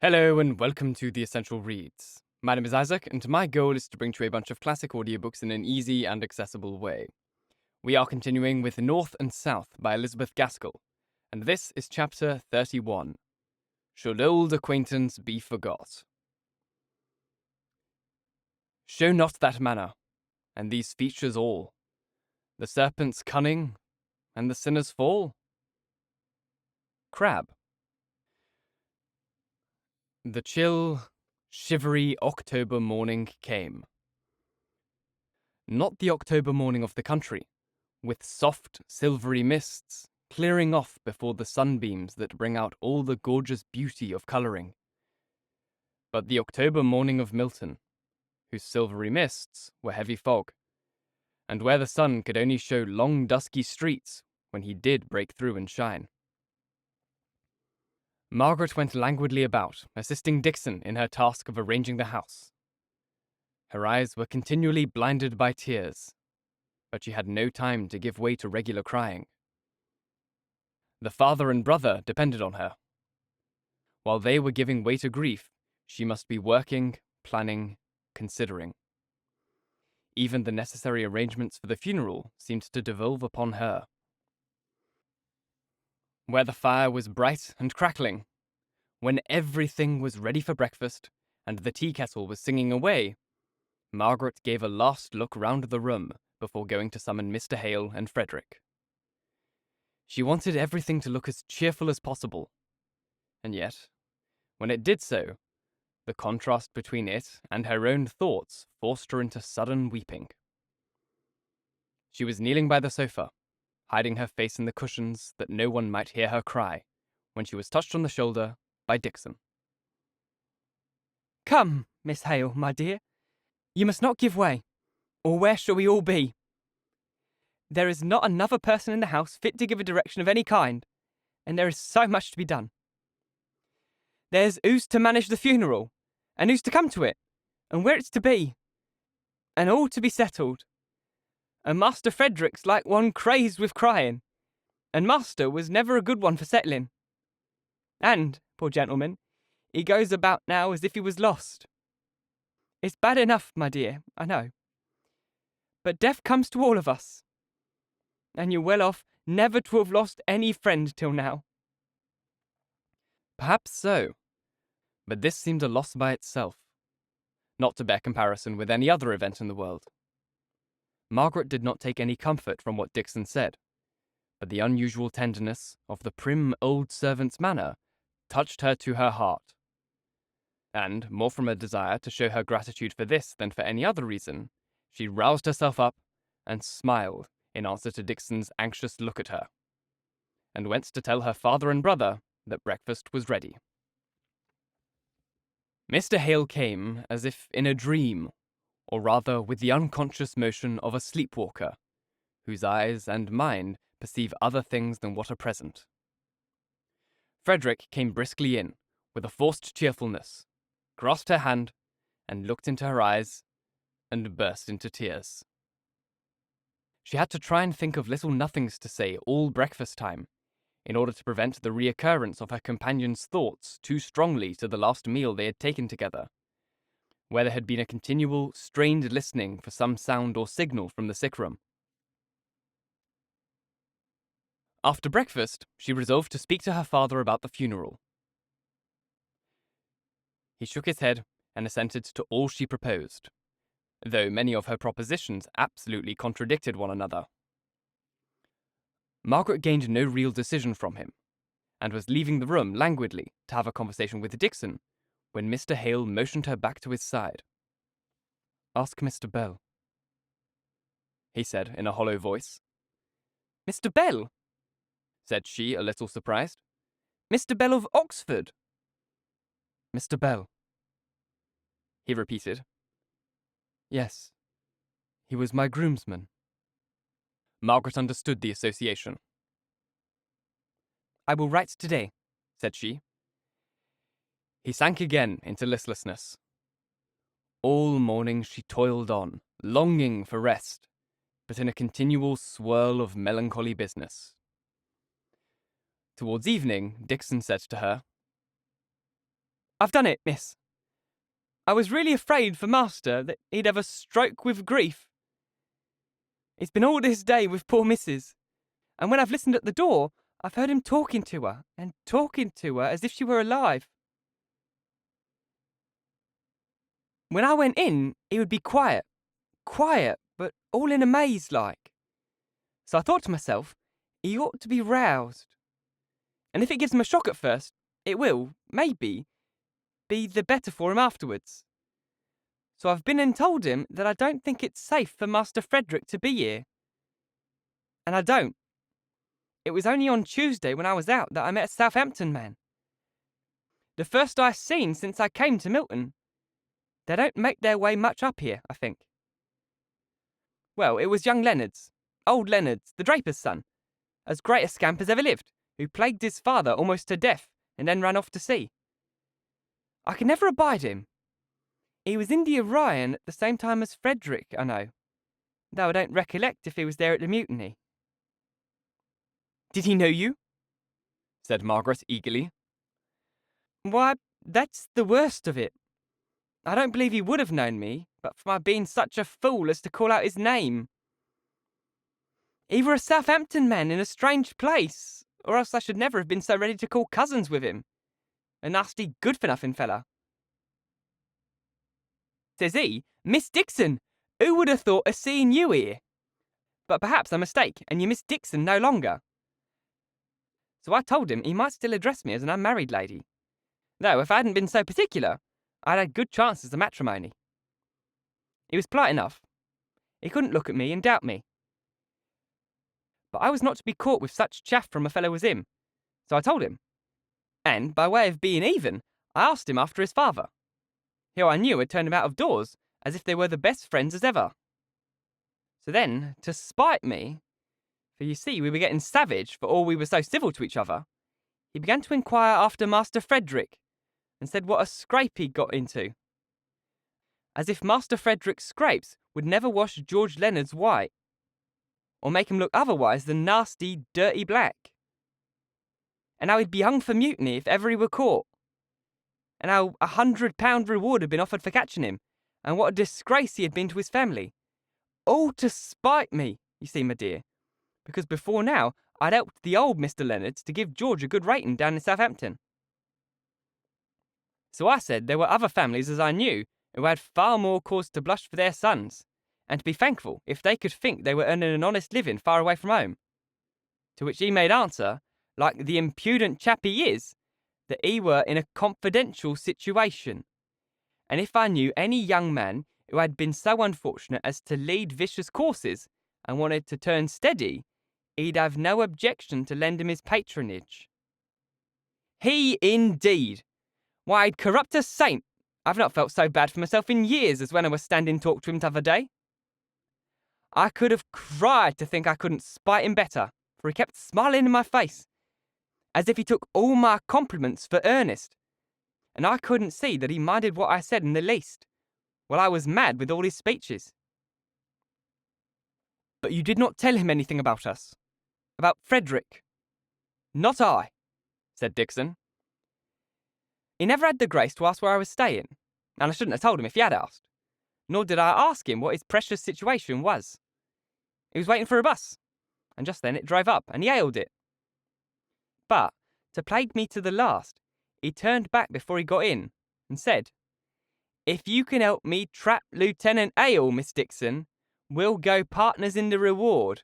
Hello and welcome to The Essential Reads. My name is Isaac, and my goal is to bring to you a bunch of classic audiobooks in an easy and accessible way. We are continuing with North and South by Elizabeth Gaskell, and this is chapter 31. Should Old Acquaintance be Forgot? Show not that manner, and these features all, the serpent's cunning, and the sinner's fall. Crab. The chill, shivery October morning came. Not the October morning of the country, with soft, silvery mists clearing off before the sunbeams that bring out all the gorgeous beauty of colouring, but the October morning of Milton, whose silvery mists were heavy fog, and where the sun could only show long dusky streets when he did break through and shine. Margaret went languidly about, assisting Dixon in her task of arranging the house. Her eyes were continually blinded by tears, but she had no time to give way to regular crying. The father and brother depended on her. While they were giving way to grief, she must be working, planning, considering. Even the necessary arrangements for the funeral seemed to devolve upon her. Where the fire was bright and crackling, when everything was ready for breakfast and the tea kettle was singing away, Margaret gave a last look round the room before going to summon Mr. Hale and Frederick. She wanted everything to look as cheerful as possible, and yet, when it did so, the contrast between it and her own thoughts forced her into sudden weeping. She was kneeling by the sofa, hiding her face in the cushions that no one might hear her cry, when she was touched on the shoulder by Dixon. "Come, Miss Hale, my dear. You must not give way, or where shall we all be? There is not another person in the house fit to give a direction of any kind, and there is so much to be done. There's who's to manage the funeral, and who's to come to it, and where it's to be, and all to be settled. And Master Frederick's like one crazed with crying, and Master was never a good one for settling. And, poor gentleman, he goes about now as if he was lost. It's bad enough, my dear, I know. But death comes to all of us, and you're well off never to have lost any friend till now." Perhaps so, but this seemed a loss by itself, not to bear comparison with any other event in the world. Margaret did not take any comfort from what Dixon said, but the unusual tenderness of the prim old servant's manner touched her to her heart. And, more from a desire to show her gratitude for this than for any other reason, she roused herself up and smiled in answer to Dixon's anxious look at her, and went to tell her father and brother that breakfast was ready. Mr. Hale came as if in a dream, or rather with the unconscious motion of a sleepwalker, whose eyes and mind perceive other things than what are present. Frederick came briskly in, with a forced cheerfulness, grasped her hand, and looked into her eyes, and burst into tears. She had to try and think of little nothings to say all breakfast time, in order to prevent the reoccurrence of her companion's thoughts too strongly to the last meal they had taken together, where there had been a continual, strained listening for some sound or signal from the sick room. After breakfast, she resolved to speak to her father about the funeral. He shook his head and assented to all she proposed, though many of her propositions absolutely contradicted one another. Margaret gained no real decision from him, and was leaving the room languidly to have a conversation with Dixon, when Mr. Hale motioned her back to his side. "Ask Mr. Bell," he said in a hollow voice. "Mr. Bell?" said she, a little surprised. "Mr. Bell of Oxford?" "Mr. Bell," he repeated. "Yes, he was my groomsman." Margaret understood the association. "I will write today," said she. He sank again into listlessness. All morning she toiled on, longing for rest, but in a continual swirl of melancholy business. Towards evening, Dixon said to her, I've done it, miss. I was really afraid for master that he'd have a stroke with grief. It's been all this day with poor missus, and when I've listened at the door, I've heard him talking to her as if she were alive. When I went in, he would be quiet, but all in a maze like. So I thought to myself, he ought to be roused. And if it gives him a shock at first, it will, maybe, be the better for him afterwards. So I've been and told him that I don't think it's safe for Master Frederick to be here. And I don't. It was only on Tuesday when I was out that I met a Southampton man. The first I seen since I came to Milton. They don't make their way much up here, I think. Well, it was young Leonards, old Leonards, the draper's son, as great a scamp as ever lived, who plagued his father almost to death and then ran off to sea. I could never abide him. He was in the Orion at the same time as Frederick, I know, though I don't recollect if he was there at the mutiny. Did he know you? Said Margaret eagerly. Why, that's the worst of it. I don't believe he would have known me, but for my being such a fool as to call out his name. He were a Southampton man in a strange place, or else I should never have been so ready to call cousins with him. A nasty good-for-nothing fella. Says he, Miss Dixon, who would have thought of seeing you here? But perhaps I mistake, and you Miss Dixon no longer. So I told him he might still address me as an unmarried lady, though if I hadn't been so particular, I'd had good chances of matrimony. He was polite enough. He couldn't look at me and doubt me. But I was not to be caught with such chaff from a fellow as him, so I told him. And, by way of being even, I asked him after his father, who I knew had turned him out of doors, as if they were the best friends as ever. So then, to spite me, for you see we were getting savage for all we were so civil to each other, he began to inquire after Master Frederick, and said what a scrape he'd got into. As if Master Frederick's scrapes would never wash George Leonards white, or make him look otherwise than nasty, dirty black. And how he'd be hung for mutiny if ever he were caught. And how £100 reward had been offered for catching him, and what a disgrace he had been to his family. All to spite me, you see, my dear, because before now I'd helped the old Mr. Leonards to give George a good rating down in Southampton. So I said there were other families as I knew who had far more cause to blush for their sons, and to be thankful if they could think they were earning an honest living far away from home. To which he made answer, like the impudent chap he is, that he were in a confidential situation, and if I knew any young man who had been so unfortunate as to lead vicious courses and wanted to turn steady, he'd have no objection to lend him his patronage. He indeed! Why, I'd corrupt a saint. I've not felt so bad for myself in years as when I was standing talk to him t'other day. I could have cried to think I couldn't spite him better, for he kept smiling in my face, as if he took all my compliments for earnest, and I couldn't see that he minded what I said in the least, while I was mad with all his speeches. But you did not tell him anything about us? About Frederick? Not I, said Dixon. He never had the grace to ask where I was staying, and I shouldn't have told him if he had asked. Nor did I ask him what his precious situation was. He was waiting for a bus, and just then it drove up, and he hailed it. But, to plague me to the last, he turned back before he got in, and said, If you can help me trap Lieutenant Hale, Miss Dixon, we'll go partners in the reward.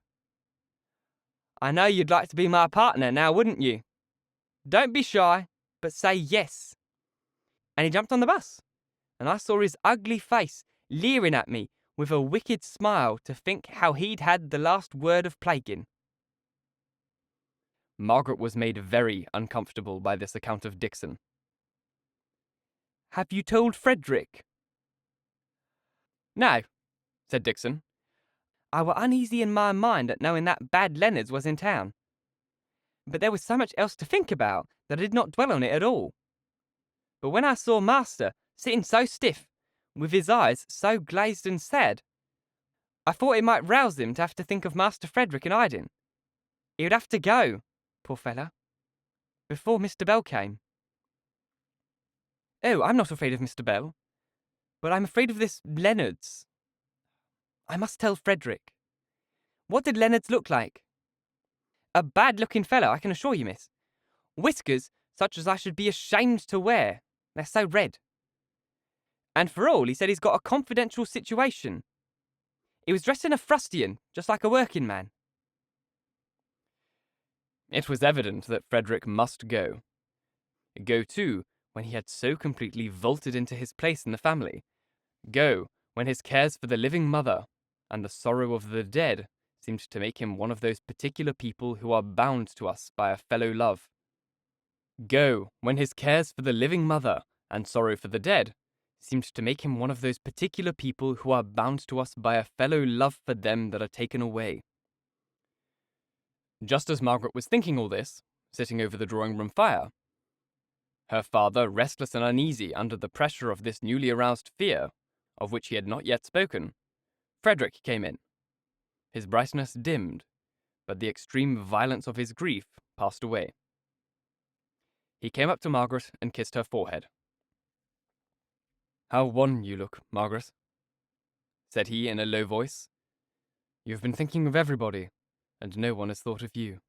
I know you'd like to be my partner now, wouldn't you? Don't be shy, but say yes. And he jumped on the bus, and I saw his ugly face leering at me with a wicked smile to think how he'd had the last word of plaguing. Margaret was made very uncomfortable by this account of Dixon. Have you told Frederick? No, said Dixon. I were uneasy in my mind at knowing that bad Leonards was in town. But there was so much else to think about that I did not dwell on it at all. But when I saw Master sitting so stiff, with his eyes so glazed and sad, I thought it might rouse him to have to think of Master Frederick in hiding. He would have to go, poor fellow, before Mr. Bell came. Oh, I'm not afraid of Mr. Bell, but I'm afraid of this Leonards. I must tell Frederick. What did Leonards look like? A bad-looking fellow, I can assure you, miss. Whiskers such as I should be ashamed to wear. They're so red. And for all, he said he's got a confidential situation. He was dressed in a fustian, just like a working man. It was evident that Frederick must go. Go, too, when he had so completely vaulted into his place in the family. Go, when his cares for the living mother and the sorrow of the dead seemed to make him one of those particular people who are bound to us by a fellow love. Go, when his cares for the living mother and sorrow for the dead seemed to make him one of those particular people who are bound to us by a fellow love for them that are taken away. Just as Margaret was thinking all this, sitting over the drawing-room fire, her father, restless and uneasy under the pressure of this newly aroused fear, of which he had not yet spoken, Frederick came in. His brightness dimmed, but the extreme violence of his grief passed away. He came up to Margaret and kissed her forehead. "How wan you look, Margaret," said he in a low voice. "You have been thinking of everybody, and no one has thought of you.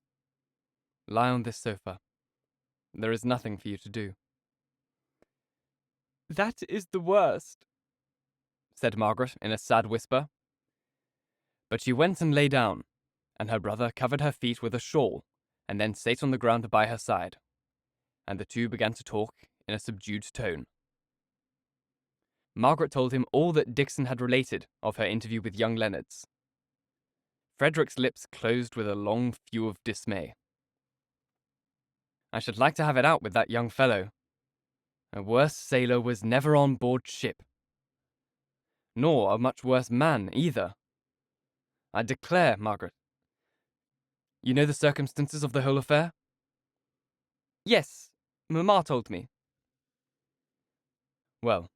Lie on this sofa. There is nothing for you to do." "That is the worst," said Margaret in a sad whisper. But she went and lay down, and her brother covered her feet with a shawl, and then sat on the ground by her side, and the two began to talk in a subdued tone. Margaret told him all that Dixon had related of her interview with young Leonards. Frederick's lips closed with a long few of dismay. "I should like to have it out with that young fellow. A worse sailor was never on board ship. Nor a much worse man, either. I declare, Margaret. You know the circumstances of the whole affair?" "Yes, Mamma told me." "Well,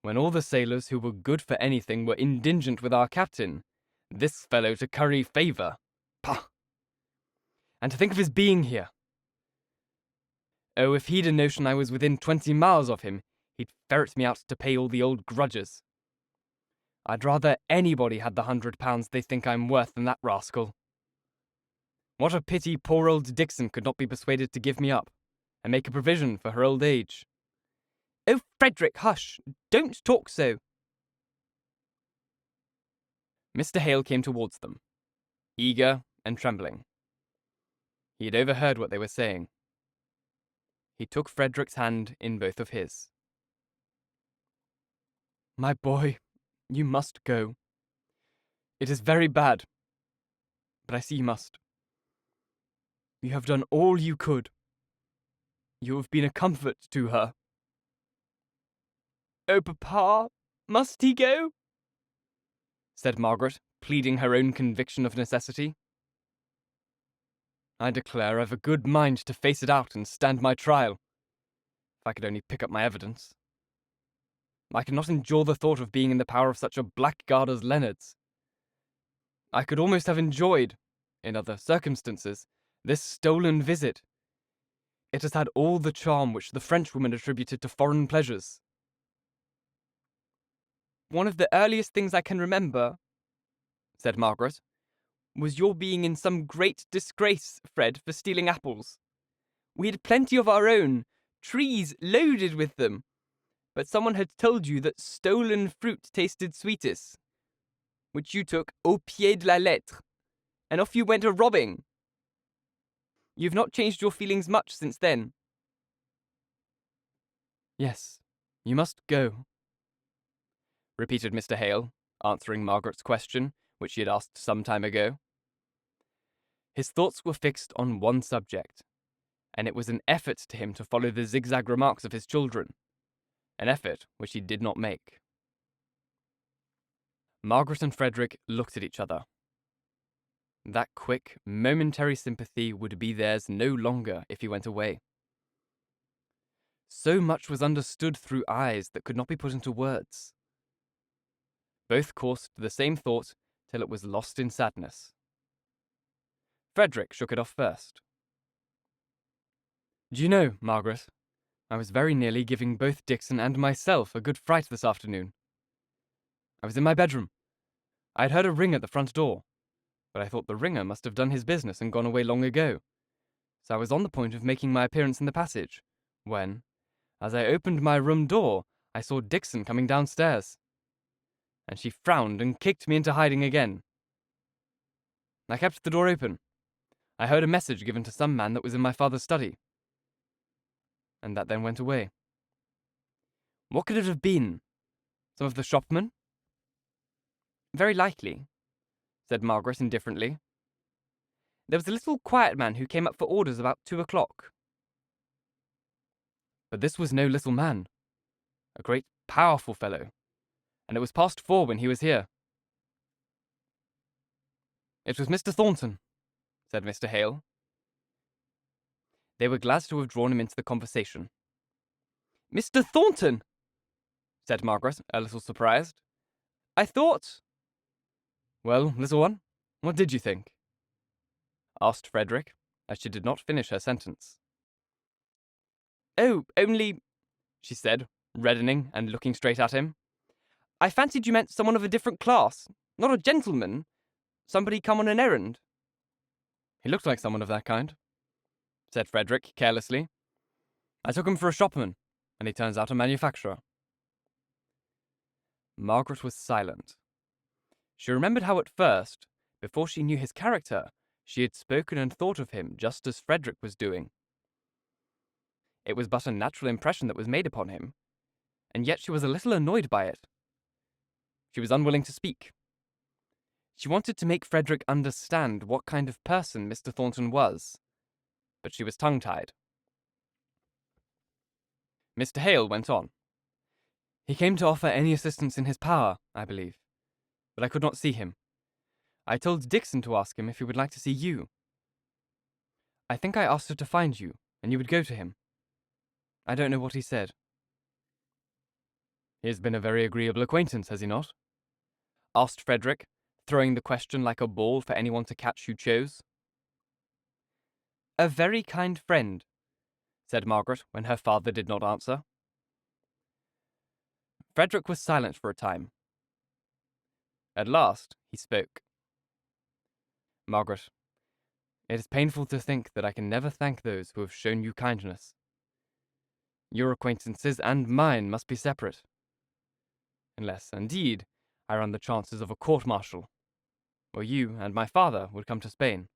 when all the sailors who were good for anything were indigent with our captain, this fellow to curry favour. Pah! And to think of his being here! Oh, if he'd a notion I was within 20 miles of him, he'd ferret me out to pay all the old grudges. I'd rather anybody had the £100 they think I'm worth than that rascal. What a pity poor old Dixon could not be persuaded to give me up, and make a provision for her old age." "Oh, Frederick, hush! Don't talk so." Mr. Hale came towards them, eager and trembling. He had overheard what they were saying. He took Frederick's hand in both of his. "My boy, you must go. It is very bad, but I see you must. You have done all you could. You have been a comfort to her." "Oh, Papa, must he go?" said Margaret, pleading her own conviction of necessity. "I declare I've a good mind to face it out and stand my trial, if I could only pick up my evidence. I could not endure the thought of being in the power of such a blackguard as Leonards. I could almost have enjoyed, in other circumstances, this stolen visit. It has had all the charm which the Frenchwoman attributed to foreign pleasures." "One of the earliest things I can remember," said Margaret, "was your being in some great disgrace, Fred, for stealing apples. We had plenty of our own, trees loaded with them, but someone had told you that stolen fruit tasted sweetest, which you took au pied de la lettre, and off you went a-robbing. You've not changed your feelings much since then." "Yes, you must go," repeated Mr. Hale, answering Margaret's question, which he had asked some time ago. His thoughts were fixed on one subject, and it was an effort to him to follow the zigzag remarks of his children, an effort which he did not make. Margaret and Frederick looked at each other. That quick, momentary sympathy would be theirs no longer if he went away. So much was understood through eyes that could not be put into words. Both coursed the same thought till it was lost in sadness. Frederick shook it off first. "Do you know, Margaret, I was very nearly giving both Dixon and myself a good fright this afternoon. I was in my bedroom. I had heard a ring at the front door, but I thought the ringer must have done his business and gone away long ago, so I was on the point of making my appearance in the passage, when, as I opened my room door, I saw Dixon coming downstairs, and she frowned and kicked me into hiding again. I kept the door open. I heard a message given to some man that was in my father's study, and that then went away. What could it have been? Some of the shopmen? Very likely, said Margaret indifferently. There was a little quiet man who came up for orders about 2 o'clock. But this was no little man. A great, powerful fellow, and it was past 4 when he was here. It was Mr. Thornton, said Mr. Hale. They were glad to have drawn him into the conversation. Mr. Thornton, said Margaret, a little surprised. I thought... Well, little one, what did you think? Asked Frederick, as she did not finish her sentence. Oh, only, she said, reddening and looking straight at him. I fancied you meant someone of a different class, not a gentleman, somebody come on an errand. He looked like someone of that kind, said Frederick carelessly. I took him for a shopman, and he turns out a manufacturer. Margaret was silent. She remembered how at first, before she knew his character, she had spoken and thought of him just as Frederick was doing. It was but a natural impression that was made upon him, and yet she was a little annoyed by it. She was unwilling to speak. She wanted to make Frederick understand what kind of person Mr. Thornton was, but she was tongue-tied. Mr. Hale went on. He came to offer any assistance in his power, I believe, but I could not see him. I told Dixon to ask him if he would like to see you. I think I asked her to find you, and you would go to him. I don't know what he said. He has been a very agreeable acquaintance, has he not? Asked Frederick, throwing the question like a ball for anyone to catch who chose. A very kind friend, said Margaret when her father did not answer. Frederick was silent for a time. At last, he spoke. Margaret, it is painful to think that I can never thank those who have shown you kindness. Your acquaintances and mine must be separate. Unless, indeed, I run the chances of a court-martial, or you and my father would come to Spain.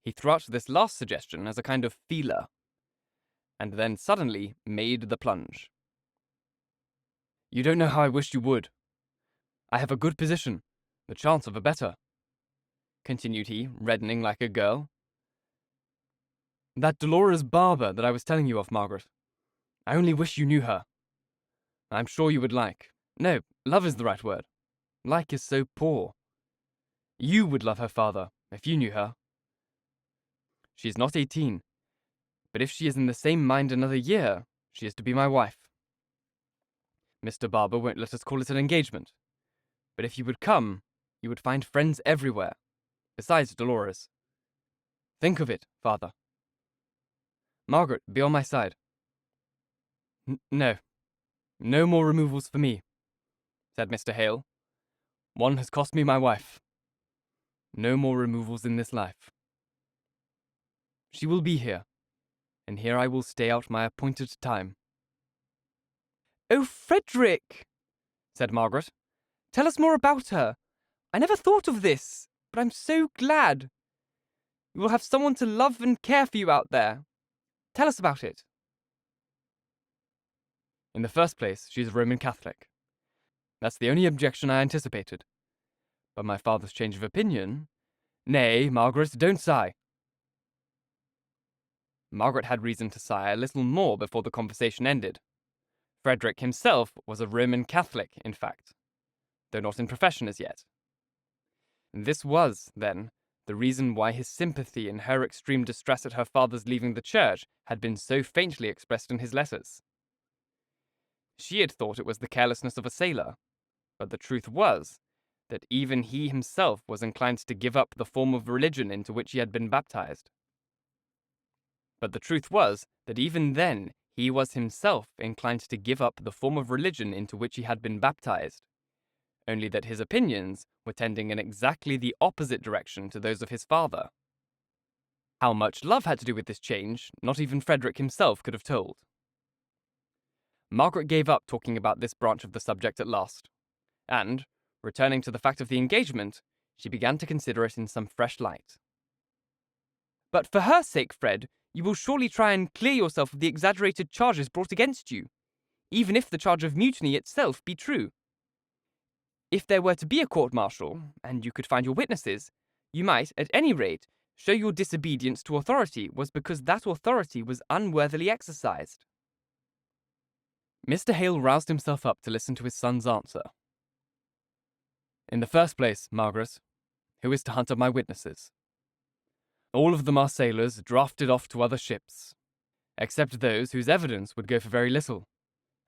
He threw out this last suggestion as a kind of feeler, and then suddenly made the plunge. You don't know how I wish you would. I have a good position, the chance of a better, continued he, reddening like a girl. That Dolores Barber that I was telling you of, Margaret. I only wish you knew her. I'm sure you would like. No, love is the right word. Like is so poor. You would love her father, if you knew her. She is not 18, but if she is in the same mind another year, she is to be my wife. Mr. Barber won't let us call it an engagement, but if you would come, you would find friends everywhere, besides Dolores. Think of it, father. Margaret, be on my side. No more removals for me, said Mr. Hale. One has cost me my wife. No more removals in this life. She will be here, and here I will stay out my appointed time. Oh, Frederick, said Margaret. Tell us more about her. I never thought of this, but I'm so glad. You will have someone to love and care for you out there. Tell us about it. In the first place, she is a Roman Catholic. That's the only objection I anticipated. But my father's change of opinion... Nay, Margaret, don't sigh. Margaret had reason to sigh a little more before the conversation ended. Frederick himself was a Roman Catholic, in fact, though not in profession as yet. This was, then, the reason why his sympathy in her extreme distress at her father's leaving the church had been so faintly expressed in his letters. She had thought it was the carelessness of a sailor, but the truth was that even he himself was inclined to give up the form of religion into which he had been baptized. But the truth was that even then he was himself inclined to give up the form of religion into which he had been baptized, only that his opinions were tending in exactly the opposite direction to those of his father. How much love had to do with this change, not even Frederick himself could have told. Margaret gave up talking about this branch of the subject at last, and, returning to the fact of the engagement, she began to consider it in some fresh light. But for her sake, Fred, you will surely try and clear yourself of the exaggerated charges brought against you, even if the charge of mutiny itself be true. If there were to be a court-martial, and you could find your witnesses, you might, at any rate, show your disobedience to authority was because that authority was unworthily exercised. Mr. Hale roused himself up to listen to his son's answer. In the first place, Margaret, who is to hunt up my witnesses? All of them are sailors drafted off to other ships, except those whose evidence would go for very little,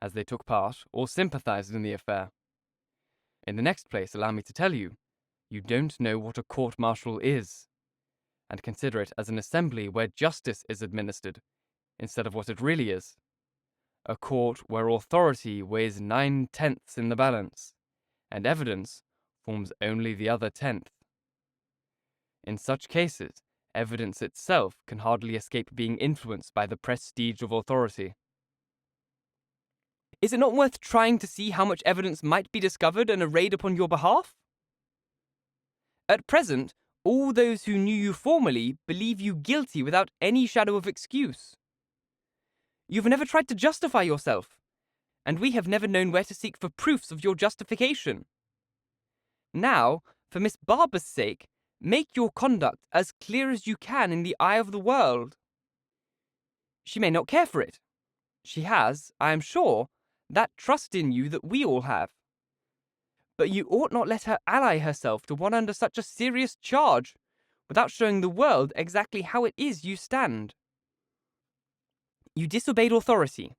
as they took part or sympathized in the affair. In the next place, allow me to tell you, you don't know what a court-martial is, and consider it as an assembly where justice is administered, instead of what it really is. A court where authority weighs 9/10 in the balance, and evidence forms only the other 10th. In such cases, evidence itself can hardly escape being influenced by the prestige of authority. Is it not worth trying to see how much evidence might be discovered and arrayed upon your behalf? At present, all those who knew you formerly believe you guilty without any shadow of excuse. You've never tried to justify yourself, and we have never known where to seek for proofs of your justification. Now, for Miss Barber's sake, make your conduct as clear as you can in the eye of the world. She may not care for it. She has, I am sure, that trust in you that we all have. But you ought not let her ally herself to one under such a serious charge, without showing the world exactly how it is you stand. You disobeyed authority.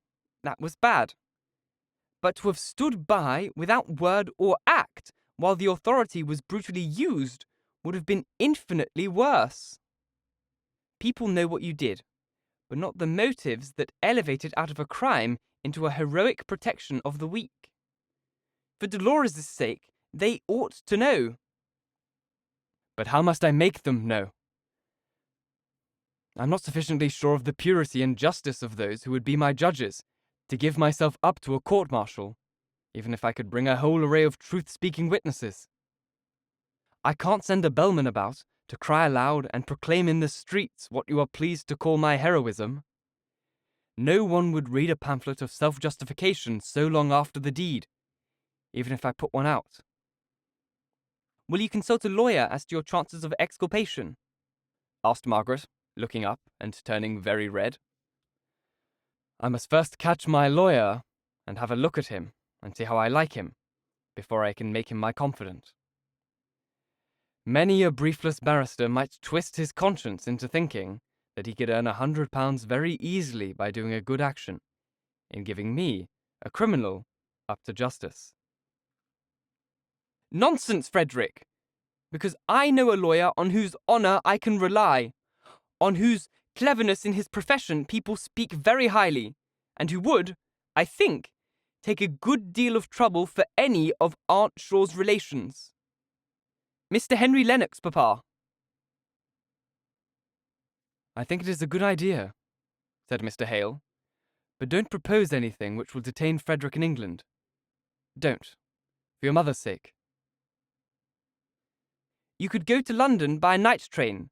That was bad. But to have stood by without word or act while the authority was brutally used would have been infinitely worse. People know what you did, but not the motives that elevated out of a crime into a heroic protection of the weak. For Dolores' sake, they ought to know. But how must I make them know? I'm not sufficiently sure of the purity and justice of those who would be my judges to give myself up to a court-martial, even if I could bring a whole array of truth-speaking witnesses. I can't send a bellman about to cry aloud and proclaim in the streets what you are pleased to call my heroism. No one would read a pamphlet of self-justification so long after the deed, even if I put one out. Will you consult a lawyer as to your chances of exculpation? Asked Margaret, looking up and turning very red. I must first catch my lawyer and have a look at him and see how I like him, before I can make him my confidant. Many a briefless barrister might twist his conscience into thinking that he could earn £100 very easily by doing a good action, in giving me, a criminal, up to justice. Nonsense, Frederick! Because I know a lawyer on whose honour I can rely, on whose cleverness in his profession people speak very highly, and who would, I think, take a good deal of trouble for any of Aunt Shaw's relations. Mr. Henry Lennox, Papa. I think it is a good idea, said Mr. Hale, but don't propose anything which will detain Frederick in England. Don't, for your mother's sake. You could go to London by a night train,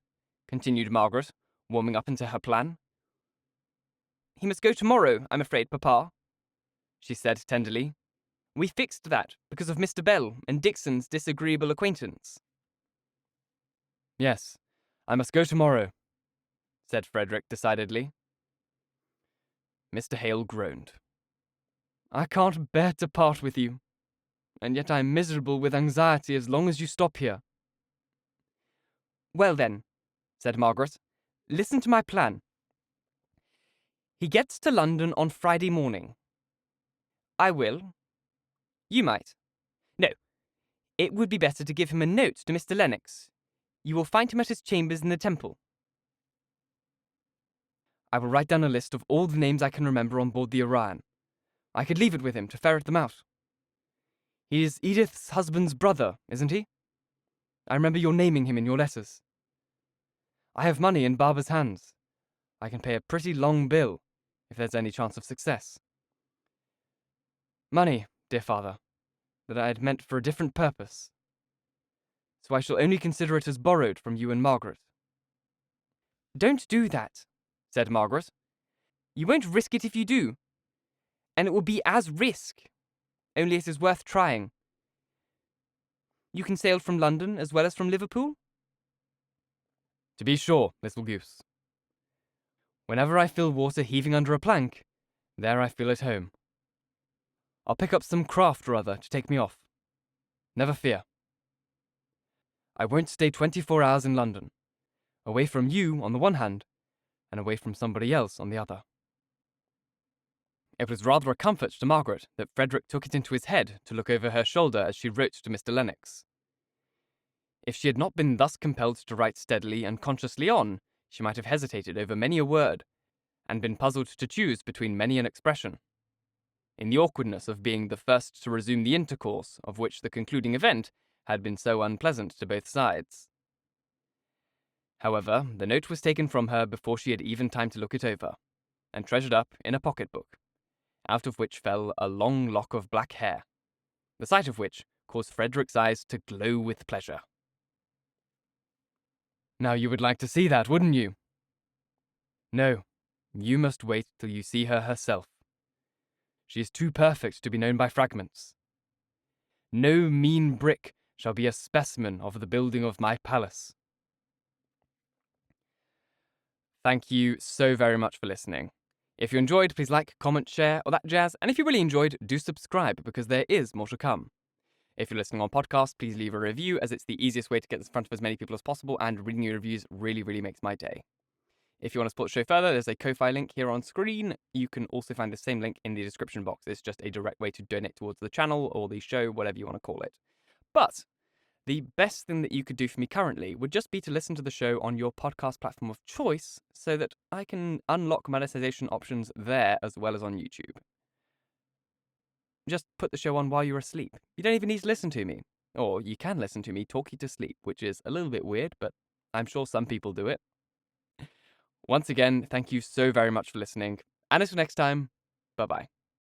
continued Margaret, warming up into her plan. He must go tomorrow, I'm afraid, Papa, she said tenderly. We fixed that because of Mr. Bell and Dixon's disagreeable acquaintance. Yes, I must go tomorrow, said Frederick decidedly. Mr. Hale groaned. I can't bear to part with you, and yet I'm miserable with anxiety as long as you stop here. Well then, said Margaret, listen to my plan. He gets to London on Friday morning. I will. You might. No, it would be better to give him a note to Mr. Lennox. You will find him at his chambers in the Temple. I will write down a list of all the names I can remember on board the Orion. I could leave it with him to ferret them out. He is Edith's husband's brother, isn't he? I remember your naming him in your letters. I have money in Barbara's hands. I can pay a pretty long bill, if there's any chance of success. Money, dear father, that I had meant for a different purpose. So I shall only consider it as borrowed from you and Margaret. Don't do that, said Margaret. You won't risk it if you do. And it will be as risk, only it is worth trying. You can sail from London as well as from Liverpool? To be sure, little goose. Whenever I feel water heaving under a plank, there I feel at home. I'll pick up some craft or other to take me off. Never fear. I won't stay 24 hours in London, away from you on the one hand, and away from somebody else on the other. It was rather a comfort to Margaret that Frederick took it into his head to look over her shoulder as she wrote to Mr. Lennox. If she had not been thus compelled to write steadily and consciously on, she might have hesitated over many a word, and been puzzled to choose between many an expression. In the awkwardness of being the first to resume the intercourse of which the concluding event had been so unpleasant to both sides. However, the note was taken from her before she had even time to look it over, and treasured up in a pocket-book, out of which fell a long lock of black hair, the sight of which caused Frederick's eyes to glow with pleasure. Now you would like to see that, wouldn't you? No, you must wait till you see her herself. She is too perfect to be known by fragments. No mean brick shall be a specimen of the building of my palace. Thank you so very much for listening. If you enjoyed, please like, comment, share, all that jazz. And if you really enjoyed, do subscribe, because there is more to come. If you're listening on podcast, please leave a review, as it's the easiest way to get this in front of as many people as possible, and reading your reviews really, really makes my day. If you want to support the show further, there's a Ko-Fi link here on screen. You can also find the same link in the description box. It's just a direct way to donate towards the channel or the show, whatever you want to call it. But the best thing that you could do for me currently would just be to listen to the show on your podcast platform of choice so that I can unlock monetization options there as well as on YouTube. Just put the show on while you're asleep. You don't even need to listen to me. Or you can listen to me talk you to sleep, which is a little bit weird, but I'm sure some people do it. Once again, thank you so very much for listening. And until next time, bye-bye.